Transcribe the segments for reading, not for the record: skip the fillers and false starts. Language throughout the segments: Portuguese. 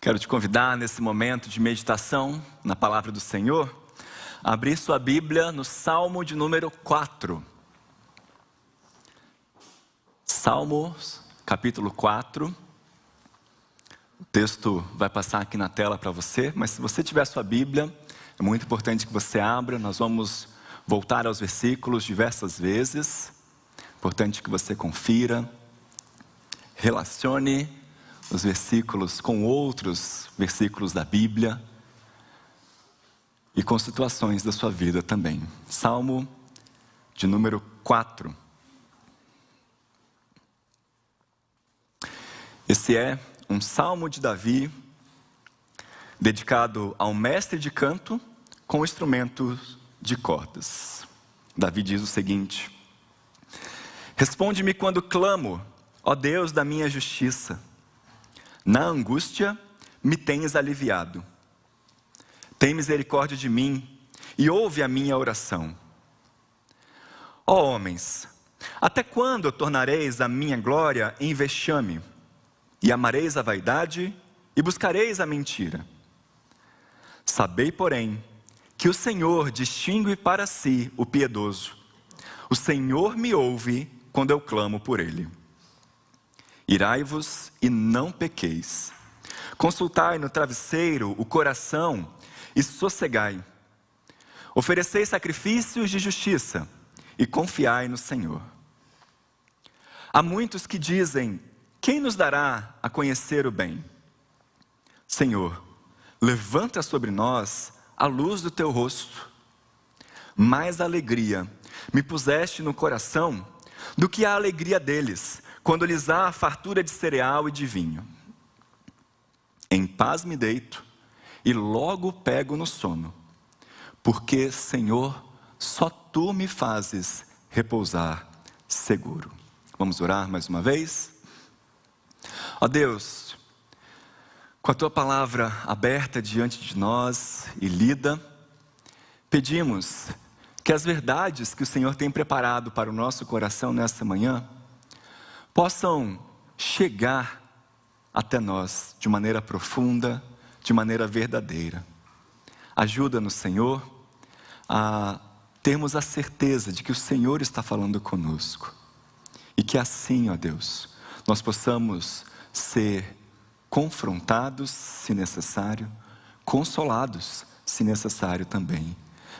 Quero te convidar nesse momento de meditação na palavra do Senhor, a abrir sua Bíblia no Salmo de número 4. Salmos, capítulo 4. O texto vai passar aqui na tela para você, mas se você tiver sua Bíblia, é muito importante que você abra. Nós vamos voltar aos versículos diversas vezes. Importante que você confira, relacione os versículos com outros versículos da Bíblia e com situações da sua vida também. Salmo de número 4. Esse é um salmo de Davi, dedicado ao mestre de canto com instrumentos de cordas. Davi diz o seguinte: responde-me quando clamo, ó Deus da minha justiça. Na angústia me tens aliviado. Tem misericórdia de mim e ouve a minha oração. Ó homens, até quando tornareis a minha glória em vexame? E amareis a vaidade e buscareis a mentira? Sabei, porém, que o Senhor distingue para si o piedoso. O Senhor me ouve quando eu clamo por ele. Irai-vos e não pequeis. Consultai no travesseiro o coração e sossegai. Oferecei sacrifícios de justiça e confiai no Senhor. Há muitos que dizem: quem nos dará a conhecer o bem? Senhor, levanta sobre nós a luz do teu rosto. Mais alegria me puseste no coração do que a alegria deles, quando lhes há fartura de cereal e de vinho. Em paz me deito e logo pego no sono, porque, Senhor, só tu me fazes repousar seguro. Vamos orar mais uma vez? Ó Deus, com a tua palavra aberta diante de nós e lida, pedimos que as verdades que o Senhor tem preparado para o nosso coração nesta manhã possam chegar até nós de maneira profunda, de maneira verdadeira. Ajuda-nos, Senhor, a termos a certeza de que o Senhor está falando conosco. E que assim, ó Deus, nós possamos ser confrontados, se necessário, consolados, se necessário também.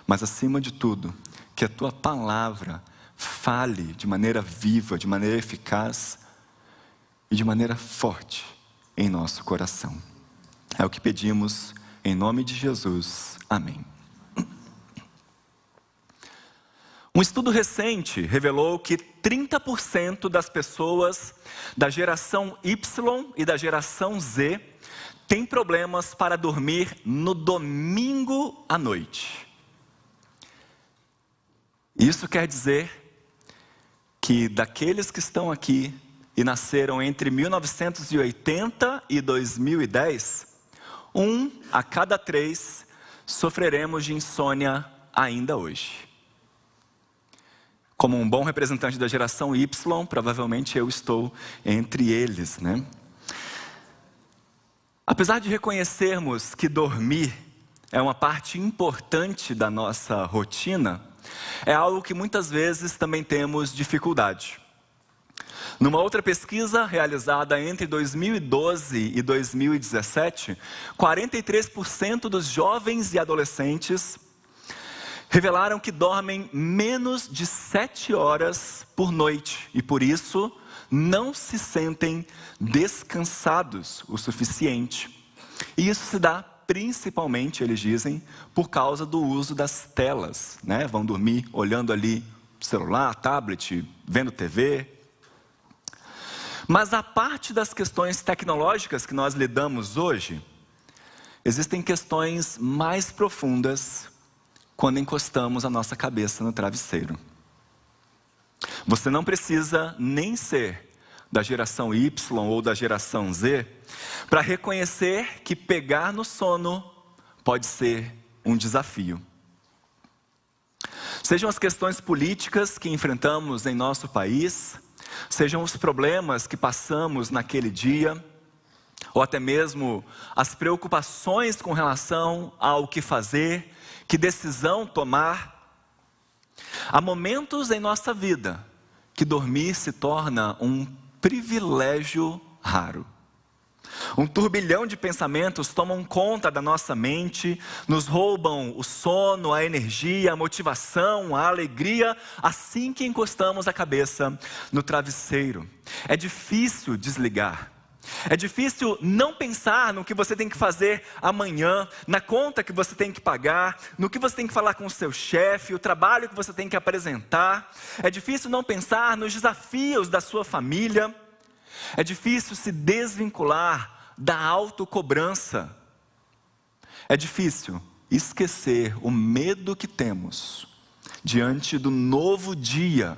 Mas acima de tudo, que a tua palavra fale de maneira viva, de maneira eficaz e de maneira forte em nosso coração. É o que pedimos em nome de Jesus. Amém. Um estudo recente revelou que 30% das pessoas da geração Y e da geração Z têm problemas para dormir no domingo à noite. Isso quer dizer que daqueles que estão aqui e nasceram entre 1980 e 2010, 1 a cada 3 sofreremos de insônia ainda hoje. Como um bom representante da geração Y, provavelmente eu estou entre eles, né? Apesar de reconhecermos que dormir é uma parte importante da nossa rotina, é algo que muitas vezes também temos dificuldade. Numa outra pesquisa realizada entre 2012 e 2017, 43% dos jovens e adolescentes revelaram que dormem menos de 7 horas por noite e por isso não se sentem descansados o suficiente. E isso se dá principalmente, eles dizem, por causa do uso das telas, né? Vão dormir olhando ali celular, tablet, vendo TV. Mas a parte das questões tecnológicas que nós lidamos hoje, existem questões mais profundas quando encostamos a nossa cabeça no travesseiro. Você não precisa nem ser da geração Y ou da geração Z para reconhecer que pegar no sono pode ser um desafio. Sejam as questões políticas que enfrentamos em nosso país, sejam os problemas que passamos naquele dia, ou até mesmo as preocupações com relação ao que fazer, que decisão tomar. Há momentos em nossa vida que dormir se torna um privilégio raro. Um turbilhão de pensamentos tomam conta da nossa mente, nos roubam o sono, a energia, a motivação, a alegria, assim que encostamos a cabeça no travesseiro. É difícil desligar. É difícil não pensar no que você tem que fazer amanhã, na conta que você tem que pagar, no que você tem que falar com o seu chefe, o trabalho que você tem que apresentar. É difícil não pensar nos desafios da sua família. É difícil se desvincular da autocobrança. É difícil esquecer o medo que temos diante do novo dia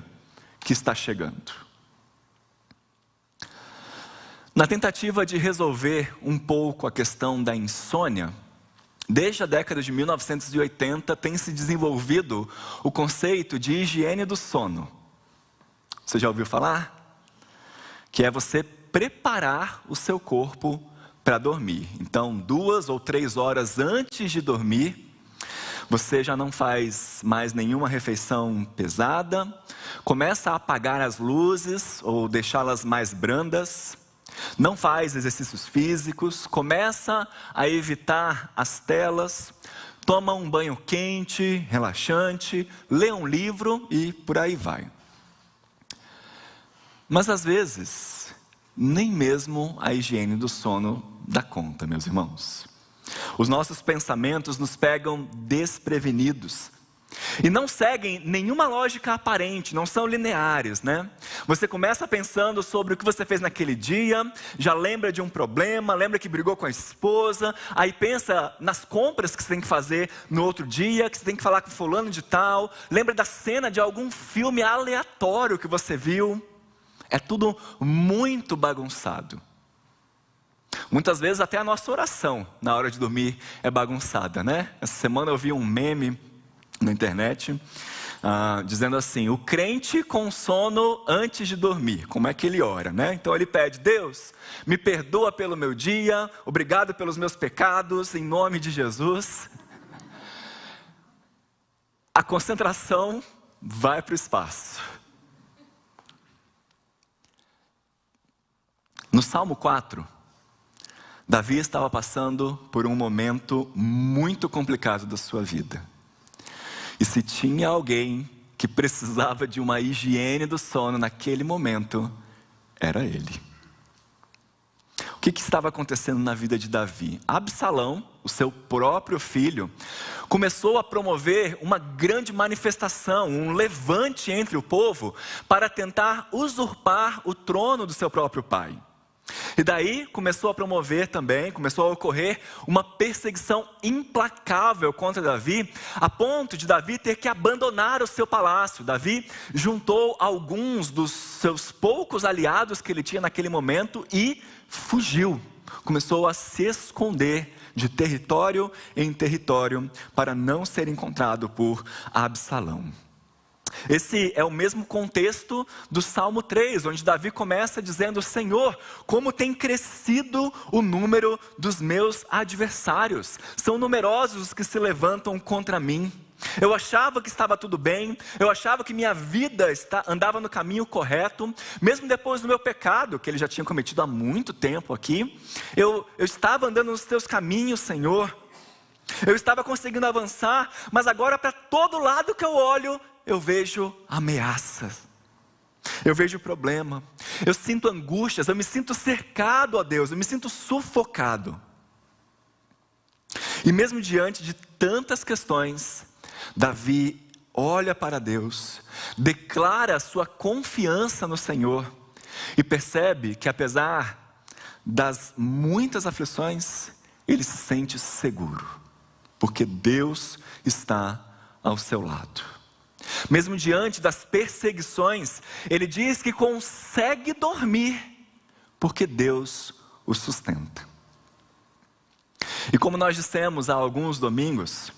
que está chegando. Na tentativa de resolver um pouco a questão da insônia, desde a década de 1980 tem se desenvolvido o conceito de higiene do sono. Você já ouviu falar? Que é você preparar o seu corpo para dormir. Então, 2 ou 3 horas antes de dormir, você já não faz mais nenhuma refeição pesada, começa a apagar as luzes ou deixá-las mais brandas, não faz exercícios físicos, começa a evitar as telas, toma um banho quente, relaxante, lê um livro e por aí vai. Mas às vezes, nem mesmo a higiene do sono dá conta, meus irmãos. Os nossos pensamentos nos pegam desprevenidos e não seguem nenhuma lógica aparente, não são lineares, né? Você começa pensando sobre o que você fez naquele dia, já lembra de um problema, lembra que brigou com a esposa, aí pensa nas compras que você tem que fazer no outro dia, que você tem que falar com fulano de tal, lembra da cena de algum filme aleatório que você viu. É tudo muito bagunçado. Muitas vezes até a nossa oração na hora de dormir é bagunçada, né? Essa semana eu vi um meme na internet dizendo assim: o crente com sono antes de dormir, como é que ele ora, né? Então ele pede: Deus, me perdoa pelo meu dia, obrigado pelos meus pecados, em nome de Jesus. A concentração vai para o espaço. No Salmo 4, Davi estava passando por um momento muito complicado da sua vida. E se tinha alguém que precisava de uma higiene do sono naquele momento, era ele. O que estava acontecendo na vida de Davi? Absalão, o seu próprio filho, começou a promover uma grande manifestação, um levante entre o povo para tentar usurpar o trono do seu próprio pai. E daí começou a ocorrer uma perseguição implacável contra Davi, a ponto de Davi ter que abandonar o seu palácio. Davi juntou alguns dos seus poucos aliados que ele tinha naquele momento e fugiu. Começou a se esconder de território em território para não ser encontrado por Absalão. Esse é o mesmo contexto do Salmo 3, onde Davi começa dizendo: Senhor, como tem crescido o número dos meus adversários. São numerosos os que se levantam contra mim. Eu achava que estava tudo bem, eu achava que minha vida andava no caminho correto, mesmo depois do meu pecado, que ele já tinha cometido há muito tempo aqui. Eu estava andando nos teus caminhos, Senhor. Eu estava conseguindo avançar, mas agora para todo lado que eu olho, eu vejo ameaças, eu vejo problema, eu sinto angústias, eu me sinto cercado, ó Deus, eu me sinto sufocado. E mesmo diante de tantas questões, Davi olha para Deus, declara a sua confiança no Senhor e percebe que apesar das muitas aflições, ele se sente seguro, porque Deus está ao seu lado. Mesmo diante das perseguições, ele diz que consegue dormir, porque Deus o sustenta. E como nós dissemos há alguns domingos,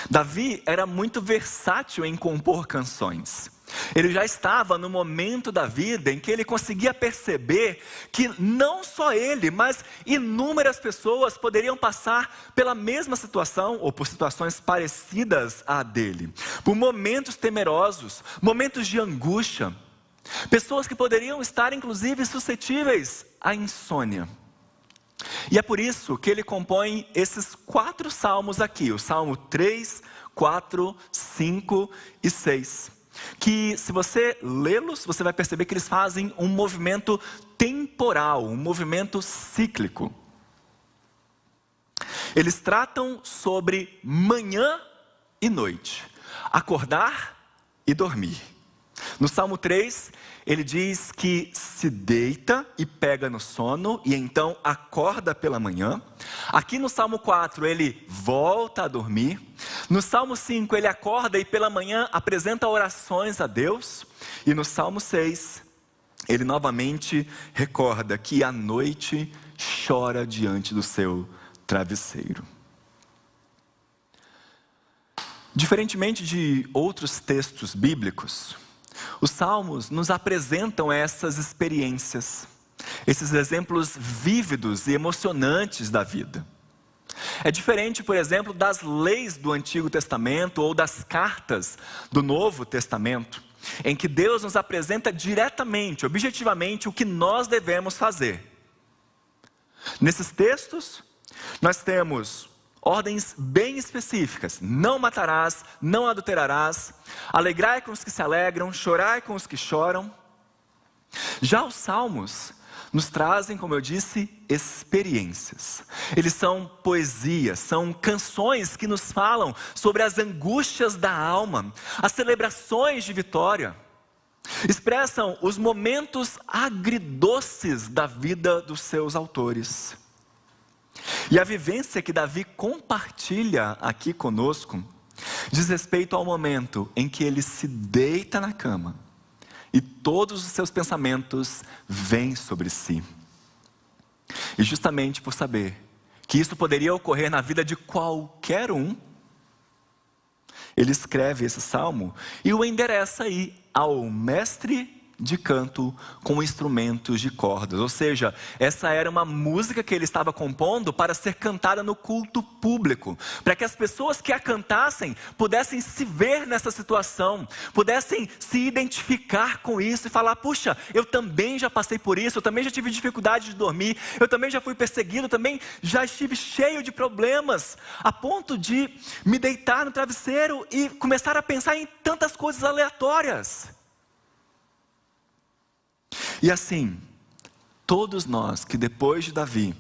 Davi era muito versátil em compor canções. Ele já estava no momento da vida em que ele conseguia perceber que não só ele, mas inúmeras pessoas poderiam passar pela mesma situação ou por situações parecidas à dele, por momentos temerosos, momentos de angústia, pessoas que poderiam estar inclusive suscetíveis à insônia. E é por isso que ele compõe esses 4 salmos aqui, o Salmo 3, 4, 5 e 6. Que se você lê-los, você vai perceber que eles fazem um movimento temporal, um movimento cíclico. Eles tratam sobre manhã e noite, acordar e dormir. No Salmo 3, ele diz que se deita e pega no sono e então acorda pela manhã. Aqui no Salmo 4, ele volta a dormir. No Salmo 5, ele acorda e pela manhã apresenta orações a Deus. E no Salmo 6, ele novamente recorda que à noite chora diante do seu travesseiro. Diferentemente de outros textos bíblicos, os salmos nos apresentam essas experiências, esses exemplos vívidos e emocionantes da vida. É diferente, por exemplo, das leis do Antigo Testamento ou das cartas do Novo Testamento, em que Deus nos apresenta diretamente, objetivamente, o que nós devemos fazer. Nesses textos, nós temos ordens bem específicas: não matarás, não adulterarás, alegrai com os que se alegram, chorai com os que choram. Já os salmos nos trazem, como eu disse, experiências. Eles são poesias, são canções que nos falam sobre as angústias da alma, as celebrações de vitória. Expressam os momentos agridoces da vida dos seus autores. E a vivência que Davi compartilha aqui conosco diz respeito ao momento em que ele se deita na cama e todos os seus pensamentos vêm sobre si. E justamente por saber que isso poderia ocorrer na vida de qualquer um, ele escreve esse salmo e o endereça aí ao mestre de canto com instrumentos de cordas. Ou seja, essa era uma música que ele estava compondo para ser cantada no culto público, para que as pessoas que a cantassem pudessem se ver nessa situação, pudessem se identificar com isso e falar: puxa, eu também já passei por isso, eu também já tive dificuldade de dormir, eu também já fui perseguido, eu também já estive cheio de problemas, a ponto de me deitar no travesseiro e começar a pensar em tantas coisas aleatórias. E assim, todos nós que depois de Davi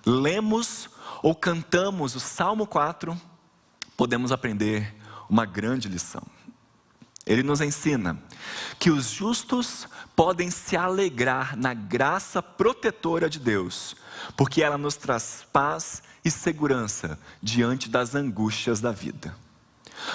lemos ou cantamos o Salmo 4, podemos aprender uma grande lição. Ele nos ensina que os justos podem se alegrar na graça protetora de Deus, porque ela nos traz paz e segurança diante das angústias da vida.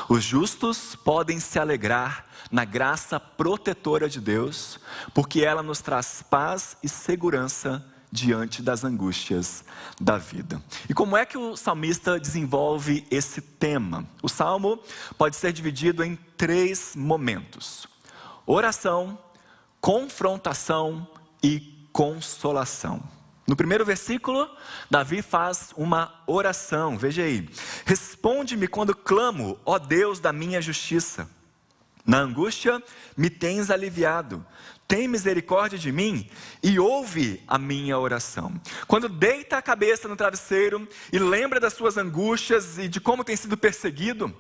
Os justos podem se alegrar na graça protetora de Deus, porque ela nos traz paz e segurança diante das angústias da vida. E como é que o salmista desenvolve esse tema? O salmo pode ser dividido em 3 momentos: oração, confrontação e consolação. No primeiro versículo, Davi faz uma oração, veja aí: responde-me quando clamo, ó Deus da minha justiça. Na angústia me tens aliviado, tem misericórdia de mim e ouve a minha oração. Quando deita a cabeça no travesseiro e lembra das suas angústias e de como tem sido perseguido,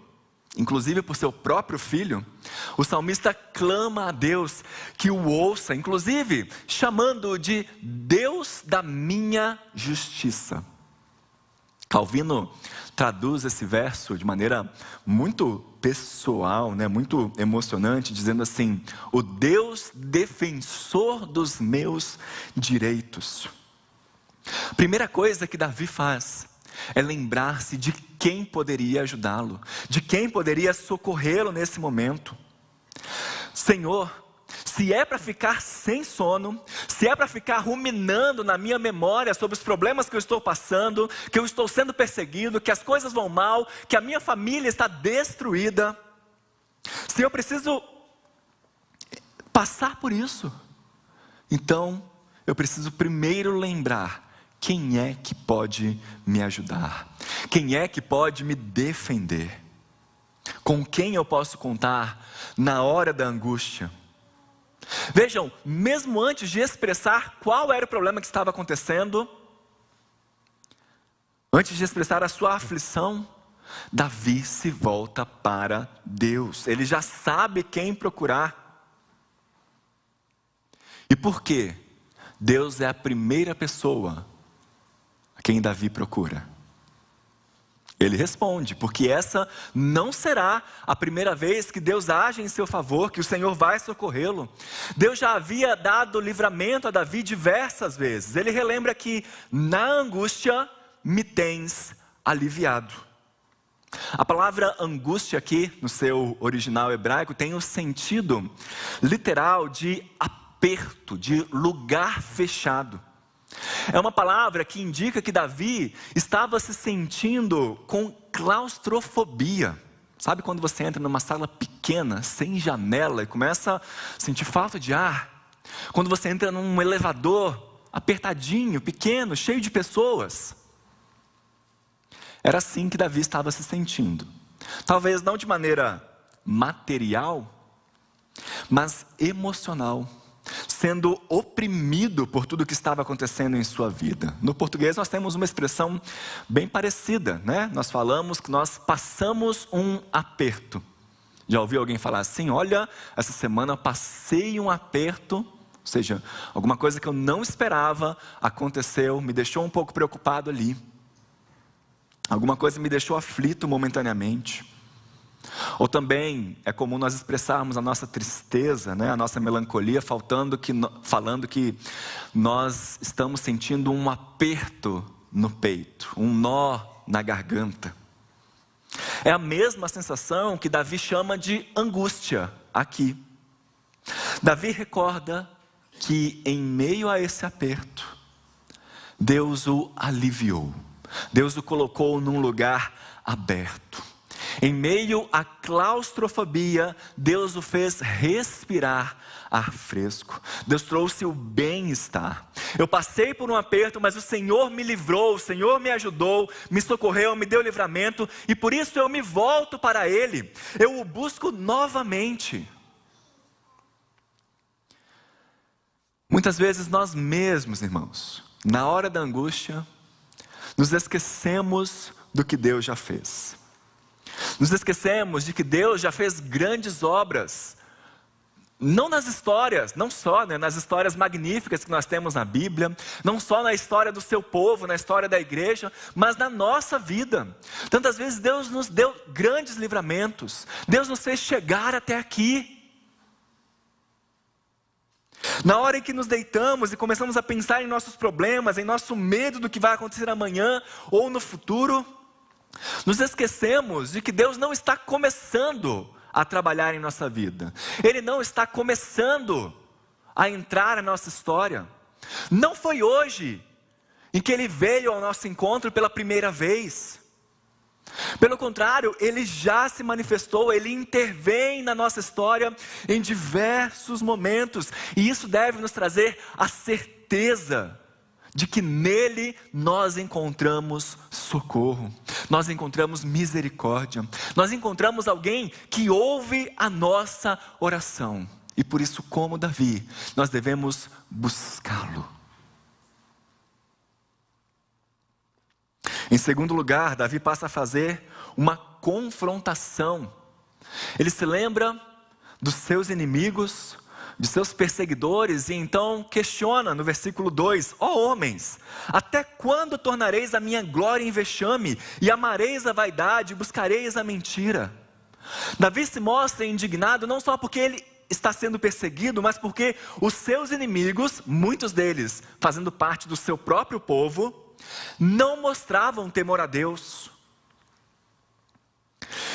inclusive por seu próprio filho, o salmista clama a Deus que o ouça, inclusive chamando de Deus da minha justiça. Calvino traduz esse verso de maneira muito pessoal, muito emocionante, dizendo assim: o Deus defensor dos meus direitos. A primeira coisa que Davi faz é lembrar-se de quem poderia ajudá-lo, de quem poderia socorrê-lo nesse momento. Senhor, se é para ficar sem sono, se é para ficar ruminando na minha memória sobre os problemas que eu estou passando, que eu estou sendo perseguido, que as coisas vão mal, que a minha família está destruída, se eu preciso passar por isso. Então, eu preciso primeiro lembrar quem é que pode me ajudar, quem é que pode me defender, com quem eu posso contar na hora da angústia. Vejam, mesmo antes de expressar qual era o problema que estava acontecendo, antes de expressar a sua aflição, Davi se volta para Deus. Ele já sabe quem procurar. E por quê? Deus é a primeira pessoa a quem Davi procura. Ele responde, porque essa não será a primeira vez que Deus age em seu favor, que o Senhor vai socorrê-lo. Deus já havia dado livramento a Davi diversas vezes. Ele relembra que na angústia me tens aliviado. A palavra angústia aqui, no seu original hebraico, tem o sentido literal de aperto, de lugar fechado. É uma palavra que indica que Davi estava se sentindo com claustrofobia. Sabe quando você entra numa sala pequena, sem janela, e começa a sentir falta de ar? Quando você entra num elevador apertadinho, pequeno, cheio de pessoas. Era assim que Davi estava se sentindo. Talvez não de maneira material, mas emocional. Sendo oprimido por tudo que estava acontecendo em sua vida. No português nós temos uma expressão bem parecida, né? Nós falamos que nós passamos um aperto. Já ouviu alguém falar assim? Olha, essa semana eu passei um aperto, ou seja, alguma coisa que eu não esperava aconteceu, me deixou um pouco preocupado ali. Alguma coisa me deixou aflito momentaneamente. Ou também é comum nós expressarmos a nossa tristeza, né, a nossa melancolia, falando que nós estamos sentindo um aperto no peito, um nó na garganta. É a mesma sensação que Davi chama de angústia aqui. Davi recorda que em meio a esse aperto, Deus o aliviou. Deus o colocou num lugar aberto. Em meio à claustrofobia, Deus o fez respirar ar fresco. Deus trouxe o bem-estar. Eu passei por um aperto, mas o Senhor me livrou, o Senhor me ajudou, me socorreu, me deu livramento, e por isso eu me volto para Ele. Eu o busco novamente. Muitas vezes nós mesmos, irmãos, na hora da angústia, nos esquecemos do que Deus já fez. Nos esquecemos de que Deus já fez grandes obras, não nas histórias, não só nas histórias magníficas que nós temos na Bíblia, não só na história do seu povo, na história da igreja, mas na nossa vida. Tantas vezes Deus nos deu grandes livramentos, Deus nos fez chegar até aqui. Na hora em que nos deitamos e começamos a pensar em nossos problemas, em nosso medo do que vai acontecer amanhã ou no futuro, nos esquecemos de que Deus não está começando a trabalhar em nossa vida. Ele não está começando a entrar na nossa história. Não foi hoje em que Ele veio ao nosso encontro pela primeira vez. Pelo contrário, Ele já se manifestou, Ele intervém na nossa história em diversos momentos. E isso deve nos trazer a certeza de que nele nós encontramos socorro, nós encontramos misericórdia, nós encontramos alguém que ouve a nossa oração. E por isso, como Davi, nós devemos buscá-lo. Em segundo lugar, Davi passa a fazer uma confrontação. Ele se lembra dos seus inimigos, de seus perseguidores, e então questiona no versículo 2: ó homens, até quando tornareis a minha glória em vexame, e amareis a vaidade, e buscareis a mentira? Davi se mostra indignado não só porque ele está sendo perseguido, mas porque os seus inimigos, muitos deles fazendo parte do seu próprio povo, não mostravam temor a Deus.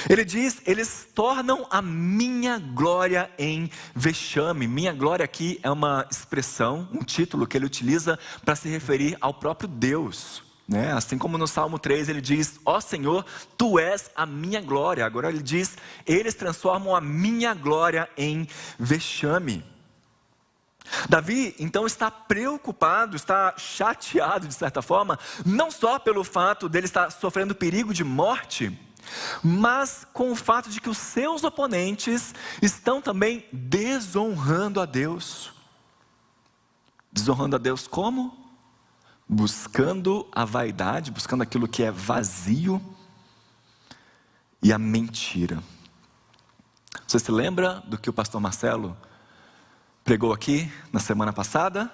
Ele diz: eles tornam a minha glória em vexame. Minha glória aqui é uma expressão, um título que ele utiliza para se referir ao próprio Deus, né? Assim como no Salmo 3 ele diz: ó Senhor, Tu és a minha glória. Agora ele diz: eles transformam a minha glória em vexame. Davi, então, está preocupado, está chateado, de certa forma, não só pelo fato dele estar sofrendo perigo de morte, mas com o fato de que os seus oponentes estão também desonrando a Deus. Desonrando a Deus como? Buscando a vaidade, buscando aquilo que é vazio e a mentira. Você se lembra do que o pastor Marcelo pregou aqui na semana passada?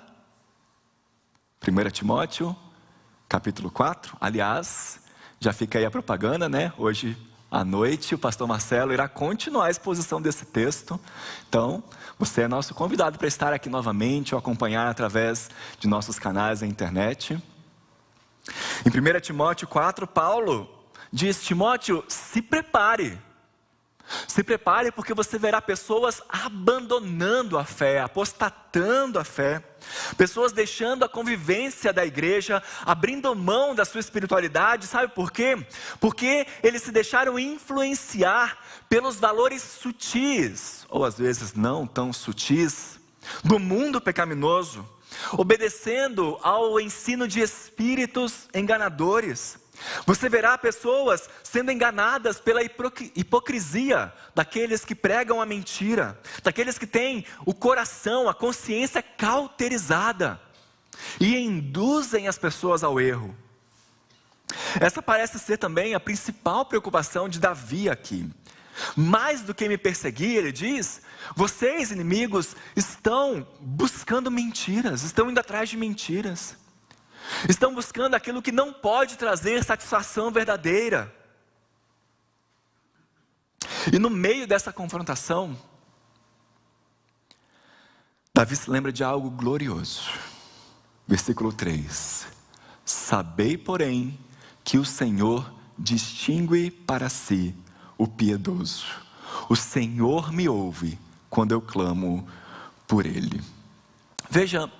1 Timóteo, capítulo 4. Aliás, já fica aí a propaganda, né? Hoje à noite o pastor Marcelo irá continuar a exposição desse texto. Então, você é nosso convidado para estar aqui novamente ou acompanhar através de nossos canais na internet. Em 1 Timóteo 4, Paulo diz: Timóteo, se prepare. Se prepare, porque você verá pessoas abandonando a fé, apostatando a fé. Pessoas deixando a convivência da igreja, abrindo mão da sua espiritualidade. Sabe por quê? Porque eles se deixaram influenciar pelos valores sutis, ou às vezes não tão sutis, do mundo pecaminoso, obedecendo ao ensino de espíritos enganadores. Você verá pessoas sendo enganadas pela hipocrisia daqueles que pregam a mentira, daqueles que têm o coração, a consciência cauterizada e induzem as pessoas ao erro. Essa parece ser também a principal preocupação de Davi aqui. Mais do que me perseguir, ele diz: vocês, inimigos, estão buscando mentiras, estão indo atrás de mentiras. Estão buscando aquilo que não pode trazer satisfação verdadeira. E no meio dessa confrontação, Davi se lembra de algo glorioso. Versículo 3: sabei, porém, que o Senhor distingue para si o piedoso. O Senhor me ouve quando eu clamo por ele. Veja,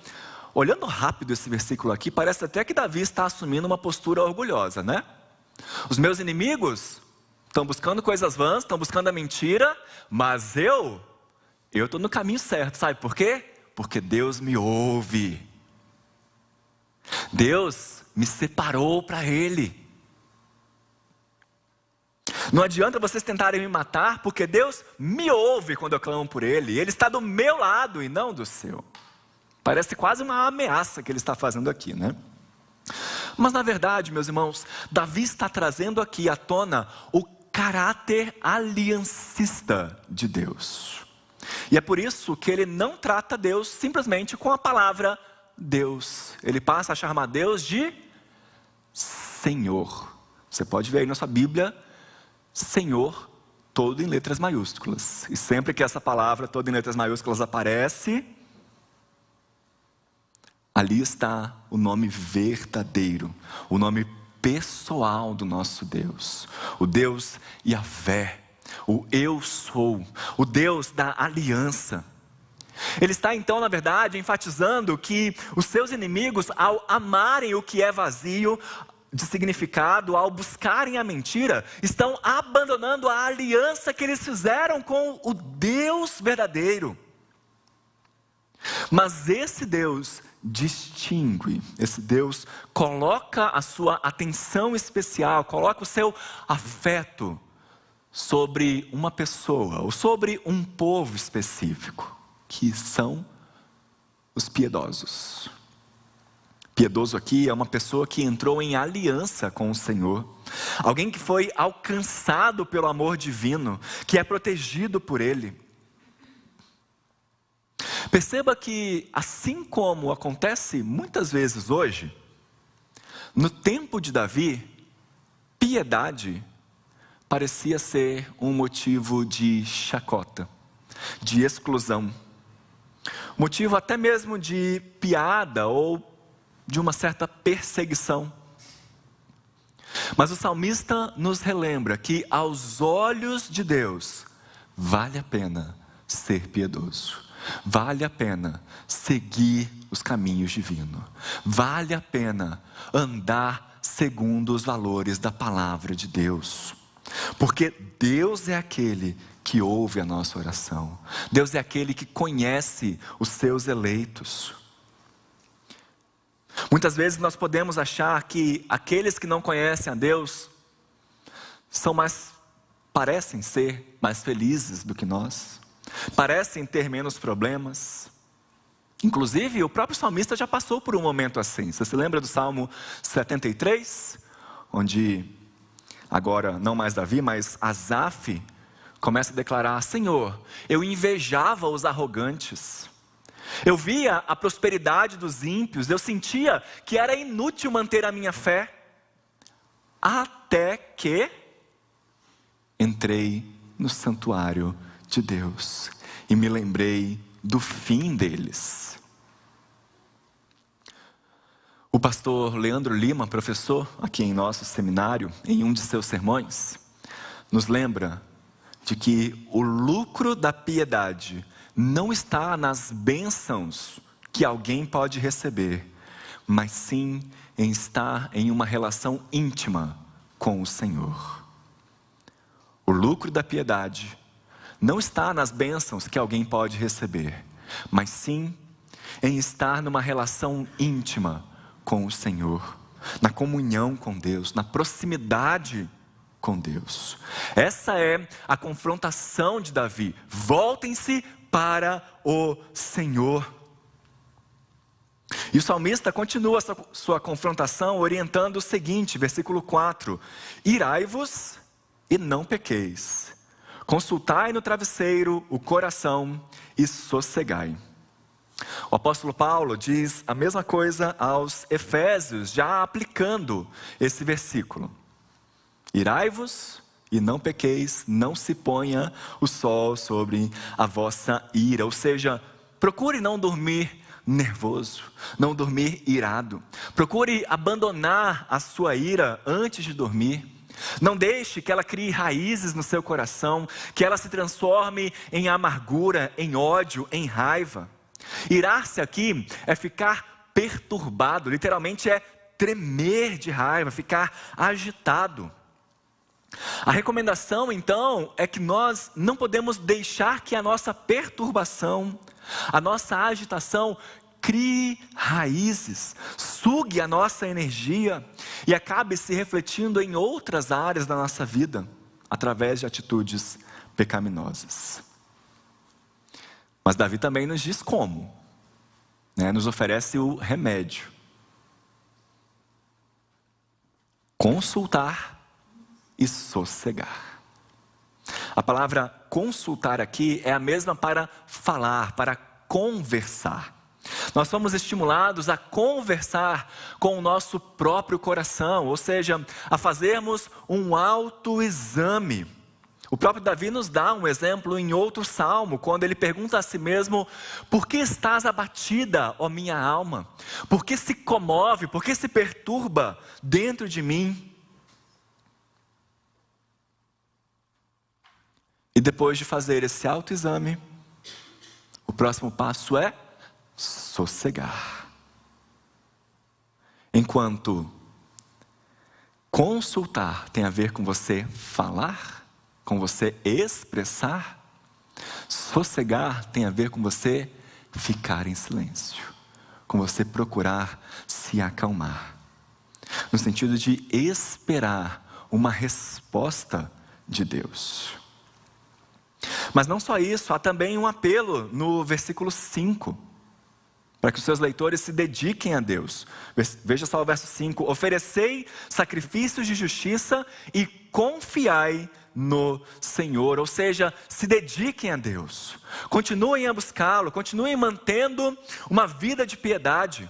olhando rápido esse versículo aqui, parece até que Davi está assumindo uma postura orgulhosa, né? Os meus inimigos estão buscando coisas vãs, estão buscando a mentira, mas eu estou no caminho certo, sabe por quê? Porque Deus me ouve. Deus me separou para Ele. Não adianta vocês tentarem me matar, porque Deus me ouve quando eu clamo por Ele. Ele está do meu lado e não do seu. Parece quase uma ameaça que ele está fazendo aqui, né? Mas na verdade, meus irmãos, Davi está trazendo aqui à tona o caráter aliancista de Deus. E é por isso que ele não trata Deus simplesmente com a palavra Deus. Ele passa a chamar Deus de Senhor. Você pode ver aí na sua Bíblia, Senhor, todo em letras maiúsculas. E sempre que essa palavra todo em letras maiúsculas aparece, ali está o nome verdadeiro, o nome pessoal do nosso Deus. O Deus Yahvé, o Eu Sou, o Deus da aliança. Ele está então, na verdade, enfatizando que os seus inimigos, ao amarem o que é vazio de significado, ao buscarem a mentira, estão abandonando a aliança que eles fizeram com o Deus verdadeiro. Mas esse Deus distingue, esse Deus coloca a sua atenção especial, coloca o seu afeto sobre uma pessoa, ou sobre um povo específico, que são os piedosos. Piedoso aqui é uma pessoa que entrou em aliança com o Senhor, alguém que foi alcançado pelo amor divino, que é protegido por Ele. Perceba que, assim como acontece muitas vezes hoje, no tempo de Davi, piedade parecia ser um motivo de chacota, de exclusão, motivo até mesmo de piada ou de uma certa perseguição. Mas o salmista nos relembra que aos olhos de Deus vale a pena ser piedoso. Vale a pena seguir os caminhos divinos. Vale a pena andar segundo os valores da palavra de Deus. Porque Deus é aquele que ouve a nossa oração. Deus é aquele que conhece os seus eleitos. Muitas vezes nós podemos achar que aqueles que não conhecem a Deus parecem ser mais felizes do que nós, parecem ter menos problemas. Inclusive, o próprio salmista já passou por um momento assim. Você se lembra do Salmo 73? Onde, agora não mais Davi, mas Asaf começa a declarar: Senhor, eu invejava os arrogantes. Eu via a prosperidade dos ímpios, eu sentia que era inútil manter a minha fé, até que entrei no santuário de Deus e me lembrei do fim deles. O pastor Leandro Lima, professor aqui em nosso seminário, em um de seus sermões, nos lembra de que o lucro da piedade não está nas bênçãos que alguém pode receber, mas sim em estar em uma relação íntima com o Senhor. O lucro da piedade não está nas bênçãos que alguém pode receber, mas sim em estar numa relação íntima com o Senhor, na comunhão com Deus, na proximidade com Deus. Essa é a confrontação de Davi. Voltem-se para o Senhor. E o salmista continua sua confrontação orientando o seguinte, versículo 4: Irai-vos e não pequeis, consultai no travesseiro o coração e sossegai. O apóstolo Paulo diz a mesma coisa aos Efésios, já aplicando esse versículo. Irai-vos e não pequeis, não se ponha o sol sobre a vossa ira. Ou seja, procure não dormir nervoso, não dormir irado. Procure abandonar a sua ira antes de dormir. Não deixe que ela crie raízes no seu coração, que ela se transforme em amargura, em ódio, em raiva. Irar-se aqui é ficar perturbado, literalmente é tremer de raiva, ficar agitado. A recomendação então é que nós não podemos deixar que a nossa perturbação, a nossa agitação crie raízes, sugue a nossa energia e acabe se refletindo em outras áreas da nossa vida, através de atitudes pecaminosas. Mas Davi também nos diz como, nos oferece o remédio: consultar e sossegar. A palavra consultar aqui é a mesma para falar, para conversar. Nós somos estimulados a conversar com o nosso próprio coração, ou seja, a fazermos um autoexame. O próprio Davi nos dá um exemplo em outro salmo, quando ele pergunta a si mesmo: por que estás abatida, ó minha alma? Por que se comove, por que se perturba dentro de mim? E depois de fazer esse autoexame, o próximo passo é sossegar. Enquanto consultar tem a ver com você falar, com você expressar, sossegar tem a ver com você ficar em silêncio, com você procurar se acalmar, no sentido de esperar uma resposta de Deus. Mas não só isso, há também um apelo no versículo 5, para que os seus leitores se dediquem a Deus. Veja só o verso 5: oferecei sacrifícios de justiça e confiai no Senhor. Ou seja, se dediquem a Deus, continuem a buscá-lo, continuem mantendo uma vida de piedade.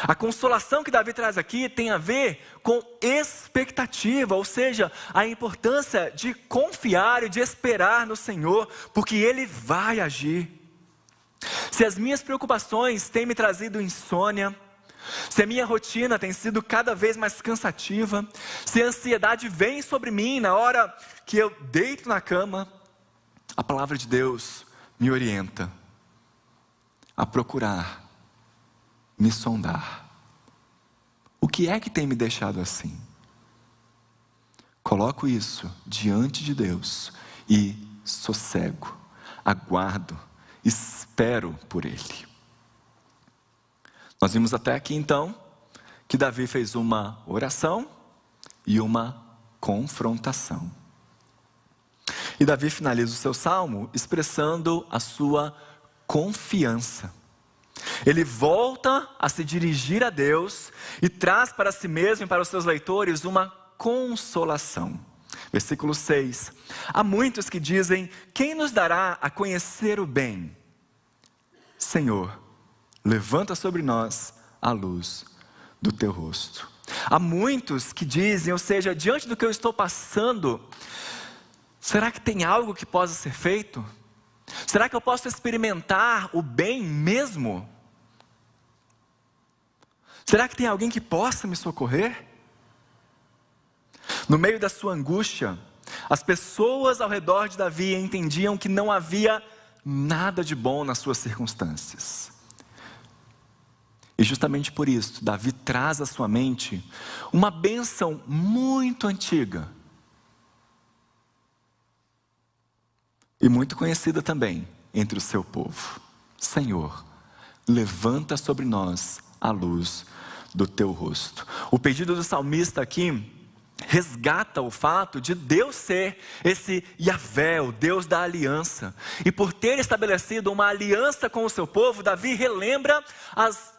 A consolação que Davi traz aqui tem a ver com expectativa, ou seja, a importância de confiar e de esperar no Senhor, porque Ele vai agir. Se as minhas preocupações têm me trazido insônia, se a minha rotina tem sido cada vez mais cansativa, se a ansiedade vem sobre mim na hora que eu deito na cama, a palavra de Deus me orienta a procurar me sondar. O que é que tem me deixado assim? coloco isso diante de Deus e sossego, aguardo, espero por Ele. Nós vimos até aqui então que Davi fez uma oração e uma confrontação. E Davi finaliza o seu salmo expressando a sua confiança. Ele volta a se dirigir a Deus e traz para si mesmo e para os seus leitores uma consolação. Versículo 6. Há muitos que dizem: quem nos dará a conhecer o bem? Senhor, levanta sobre nós a luz do teu rosto. Há muitos que dizem, ou seja, diante do que eu estou passando, será que tem algo que possa ser feito? Será que eu posso experimentar o bem mesmo? Será que tem alguém que possa me socorrer? No meio da sua angústia, as pessoas ao redor de Davi entendiam que não havia nada de bom nas suas circunstâncias. E justamente por isso, Davi traz à sua mente uma bênção muito antiga e muito conhecida também entre o seu povo. Senhor, levanta sobre nós a luz do teu rosto. O pedido do salmista aqui resgata o fato de Deus ser esse Yahvé, o Deus da aliança. E por ter estabelecido uma aliança com o seu povo, Davi relembra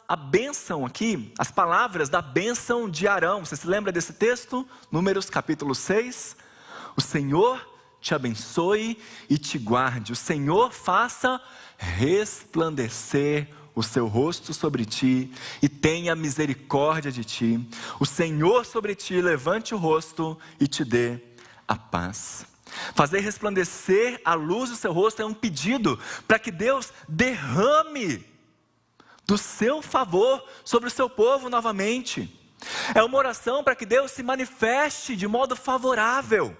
a bênção aqui, as palavras da bênção de Arão. Você se lembra desse texto? Números capítulo 6. O Senhor te abençoe e te guarde. O Senhor faça resplandecer o seu rosto sobre ti e tenha misericórdia de ti. O Senhor sobre ti levante o rosto e te dê a paz. Fazer resplandecer a luz do seu rosto é um pedido para que Deus derrame do seu favor sobre o seu povo novamente. É uma oração para que Deus se manifeste de modo favorável,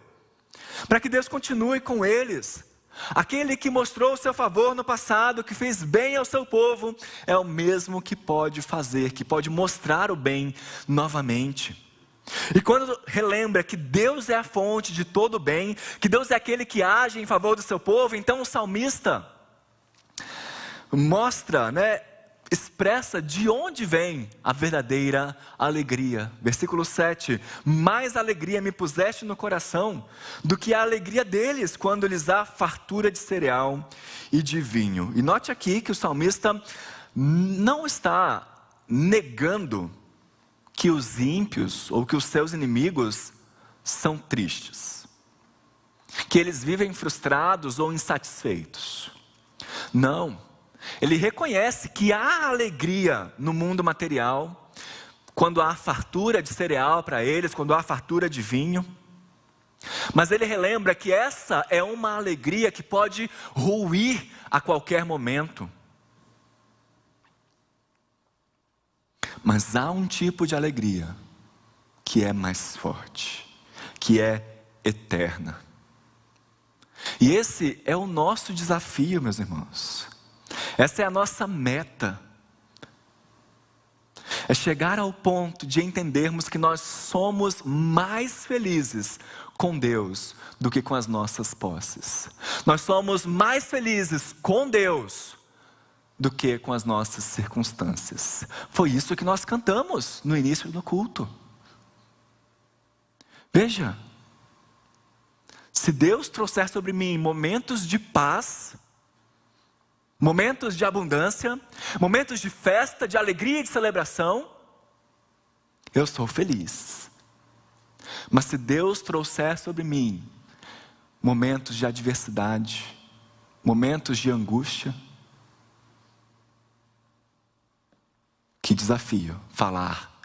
para que Deus continue com eles. Aquele que mostrou o seu favor no passado, que fez bem ao seu povo, é o mesmo que pode fazer, que pode mostrar o bem novamente. E quando relembra que Deus é a fonte de todo o bem, que Deus é aquele que age em favor do seu povo, então o salmista mostra, expressa de onde vem a verdadeira alegria. Versículo 7, mais alegria me puseste no coração do que a alegria deles, quando lhes há fartura de cereal e de vinho. E note aqui que o salmista não está negando que os ímpios ou que os seus inimigos são tristes, que eles vivem frustrados ou insatisfeitos. Não. Ele reconhece que há alegria no mundo material, quando há fartura de cereal para eles, quando há fartura de vinho. Mas ele relembra que essa é uma alegria que pode ruir a qualquer momento. Mas há um tipo de alegria que é mais forte, que é eterna. E esse é o nosso desafio, meus irmãos. Essa é a nossa meta. É chegar ao ponto de entendermos que nós somos mais felizes com Deus do que com as nossas posses. Nós somos mais felizes com Deus do que com as nossas circunstâncias. Foi isso que nós cantamos no início do culto. Veja, se Deus trouxer sobre mim momentos de paz, momentos de abundância, momentos de festa, de alegria e de celebração, eu sou feliz. Mas se Deus trouxer sobre mim momentos de adversidade, momentos de angústia, que desafio falar,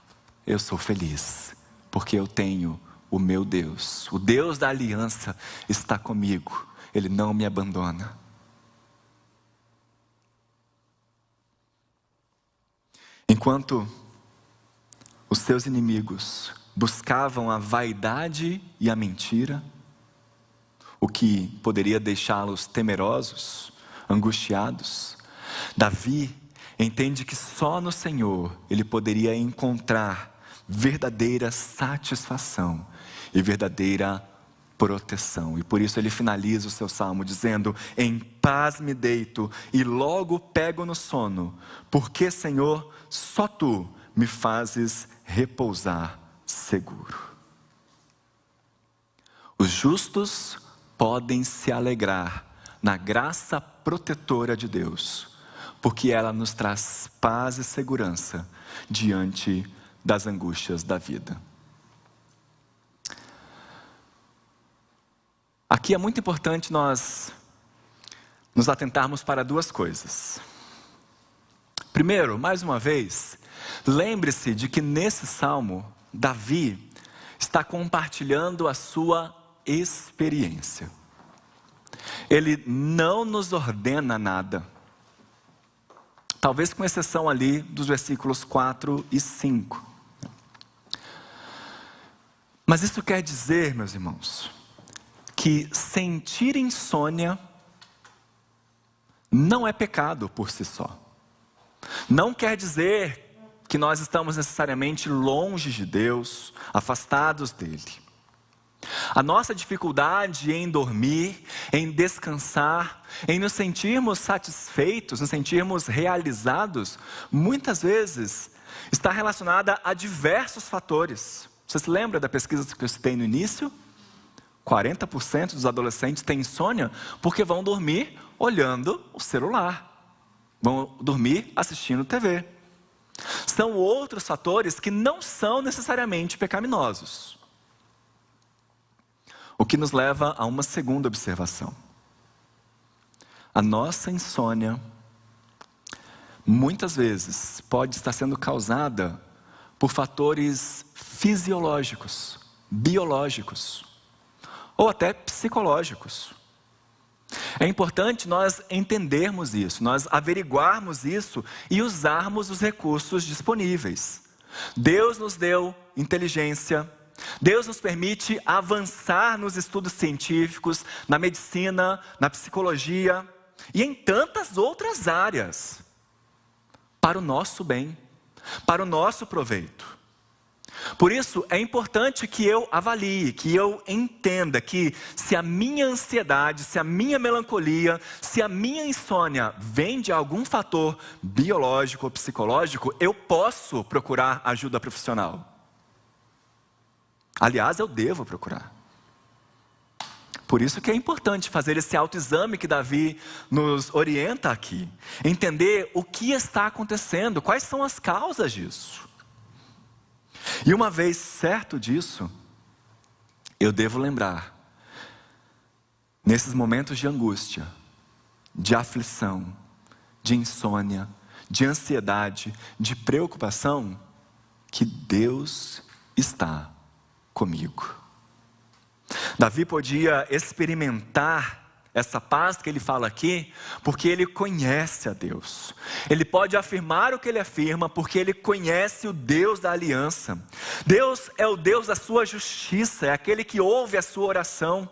eu sou feliz, porque eu tenho o meu Deus, o Deus da aliança está comigo, Ele não me abandona. Enquanto os seus inimigos buscavam a vaidade e a mentira, o que poderia deixá-los temerosos, angustiados, Davi entende que só no Senhor ele poderia encontrar verdadeira satisfação e verdadeira proteção. E por isso ele finaliza o seu salmo dizendo: em paz me deito e logo pego no sono, porque, Senhor, só tu me fazes repousar seguro. Os justos podem se alegrar na graça protetora de Deus, porque ela nos traz paz e segurança diante das angústias da vida. Aqui é muito importante nós nos atentarmos para duas coisas. Primeiro, mais uma vez, lembre-se de que nesse salmo, Davi está compartilhando a sua experiência. Ele não nos ordena nada. Talvez com exceção ali dos versículos 4 e 5. Mas isso quer dizer, meus irmãos, que sentir insônia não é pecado por si só. Não quer dizer que nós estamos necessariamente longe de Deus, afastados dele. A nossa dificuldade em dormir, em descansar, em nos sentirmos satisfeitos, nos sentirmos realizados, muitas vezes está relacionada a diversos fatores. Você se lembra da pesquisa que eu citei no início? 40% dos adolescentes têm insônia porque vão dormir olhando o celular, vão dormir assistindo TV. São outros fatores que não são necessariamente pecaminosos. O que nos leva a uma segunda observação. A nossa insônia, muitas vezes, pode estar sendo causada por fatores fisiológicos, biológicos, ou até psicológicos. É importante nós entendermos isso, nós averiguarmos isso e usarmos os recursos disponíveis. Deus nos deu inteligência, Deus nos permite avançar nos estudos científicos, na medicina, na psicologia e em tantas outras áreas, para o nosso bem, para o nosso proveito. Por isso, é importante que eu avalie, que eu entenda que se a minha ansiedade, se a minha melancolia, se a minha insônia vem de algum fator biológico ou psicológico, eu posso procurar ajuda profissional. Aliás, eu devo procurar. Por isso que é importante fazer esse autoexame que Davi nos orienta aqui. Entender o que está acontecendo, quais são as causas disso. E uma vez certo disso, eu devo lembrar, nesses momentos de angústia, de aflição, de insônia, de ansiedade, de preocupação, que Deus está comigo. Davi podia experimentar essa paz que ele fala aqui, porque ele conhece a Deus. Ele pode afirmar o que ele afirma, porque ele conhece o Deus da aliança. Deus é o Deus da sua justiça, é aquele que ouve a sua oração.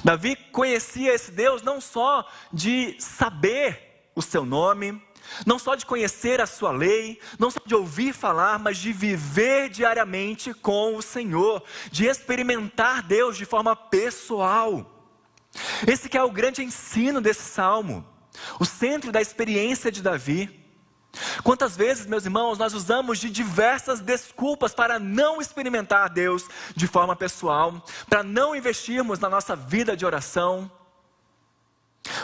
Davi conhecia esse Deus não só de saber o seu nome, não só de conhecer a sua lei, não só de ouvir falar, mas de viver diariamente com o Senhor, de experimentar Deus de forma pessoal. Esse que é o grande ensino desse salmo, o centro da experiência de Davi. Quantas vezes, meus irmãos, nós usamos de diversas desculpas para não experimentar Deus de forma pessoal, para não investirmos na nossa vida de oração,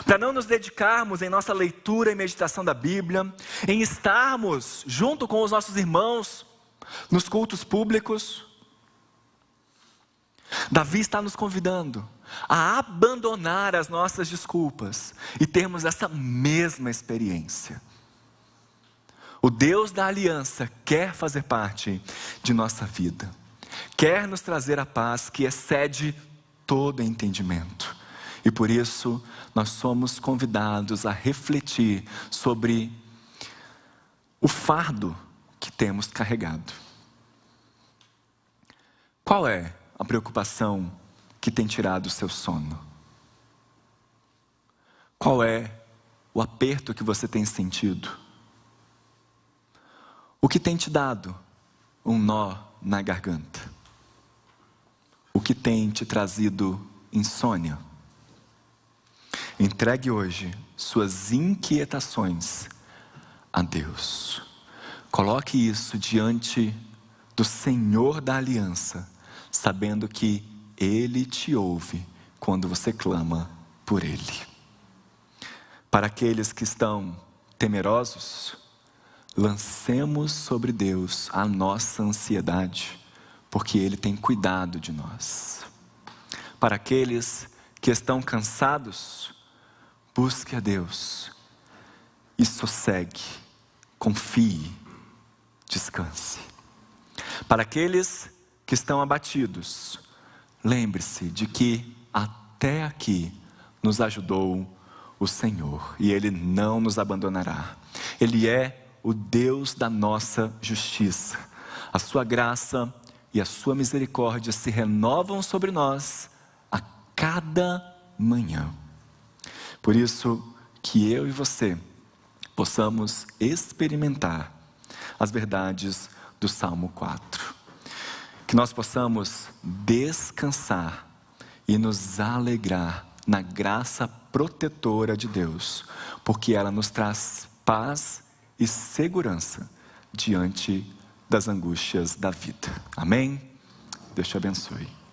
para não nos dedicarmos em nossa leitura e meditação da Bíblia, em estarmos junto com os nossos irmãos nos cultos públicos. Davi está nos convidando a abandonar as nossas desculpas e termos essa mesma experiência. O Deus da aliança quer fazer parte de nossa vida, quer nos trazer a paz que excede todo entendimento. E por isso nós somos convidados a refletir sobre o fardo que temos carregado. Qual é a preocupação que tem tirado o seu sono? Qual é o aperto que você tem sentido? O que tem te dado um nó na garganta? O que tem te trazido insônia? Entregue hoje suas inquietações a Deus. Coloque isso diante do Senhor da aliança, sabendo que Ele te ouve quando você clama por Ele. Para aqueles que estão temerosos, lancemos sobre Deus a nossa ansiedade, porque Ele tem cuidado de nós. Para aqueles que estão cansados, busque a Deus e sossegue, confie, descanse. Para aqueles que estão abatidos, lembre-se de que até aqui nos ajudou o Senhor e Ele não nos abandonará. Ele é o Deus da nossa justiça. A sua graça e a sua misericórdia se renovam sobre nós a cada manhã. Por isso que eu e você possamos experimentar as verdades do Salmo 4. Que nós possamos descansar e nos alegrar na graça protetora de Deus, porque ela nos traz paz e segurança diante das angústias da vida. Amém? Deus te abençoe.